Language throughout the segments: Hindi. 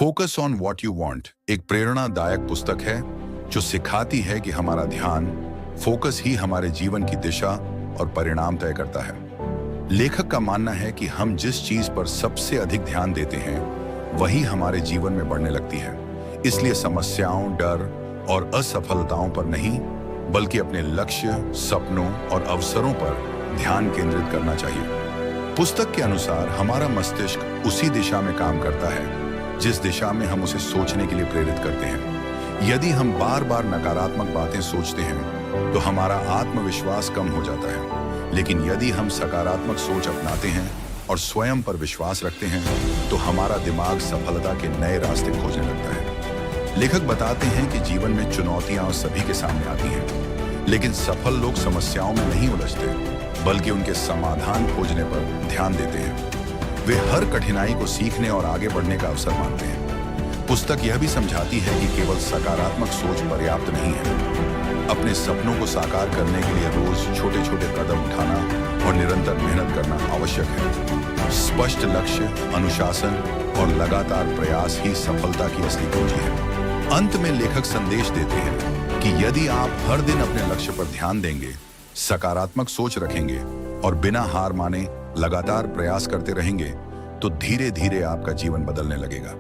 Focus on what you want एक प्रेरणादायक पुस्तक है जो सिखाती है कि हमारा ध्यान, फोकस ही हमारे जीवन की दिशा और परिणाम तय करता है। लेखक का मानना है कि हम जिस चीज पर सबसे अधिक ध्यान देते हैं वही हमारे जीवन में बढ़ने लगती है। इसलिए समस्याओं, डर और असफलताओं पर नहीं, बल्कि अपने लक्ष्य, सपनों और अवसरों पर ध्यान केंद्रित करना चाहिए। पुस्तक के अनुसार हमारा मस्तिष्क उसी दिशा में काम करता है जिस दिशा में हम उसे सोचने के लिए प्रेरित करते हैं। यदि हम बार बार नकारात्मक बातें सोचते हैं तो हमारा आत्मविश्वास कम हो जाता है, लेकिन यदि हम सकारात्मक सोच अपनाते हैं और स्वयं पर विश्वास रखते हैं तो हमारा दिमाग सफलता के नए रास्ते खोजने लगता है। लेखक बताते हैं कि जीवन में चुनौतियां सभी के सामने आती हैं, लेकिन सफल लोग समस्याओं में नहीं उलझते, बल्कि उनके समाधान खोजने पर ध्यान देते हैं। वे हर कठिनाई को सीखने और आगे बढ़ने का अवसर मानते हैं। पुस्तक यह भी समझाती है कि केवल सकारात्मक सोच पर्याप्त नहीं है। अपने सपनों को साकार करने के लिए रोज छोटे छोटे कदम उठाना और निरंतर मेहनत करना आवश्यक है। स्पष्ट लक्ष्य, अनुशासन और लगातार प्रयास ही सफलता की असली कुंजी है। अंत में लेखक संदेश देते हैं कि यदि आप हर दिन अपने लक्ष्य पर ध्यान देंगे, सकारात्मक सोच रखेंगे और बिना हार माने लगातार प्रयास करते रहेंगे तो धीरे धीरे आपका जीवन बदलने लगेगा।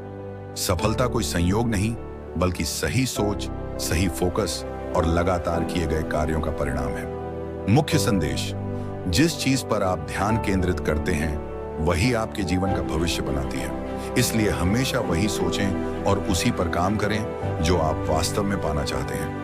सफलता कोई संयोग नहीं, बल्कि सही सोच, सही फोकस और लगातार किए गए कार्यों का परिणाम है। मुख्य संदेश: जिस चीज पर आप ध्यान केंद्रित करते हैं वही आपके जीवन का भविष्य बनाती है। इसलिए हमेशा वही सोचें और उसी पर काम करें जो आप वास्तव में पाना चाहते हैं।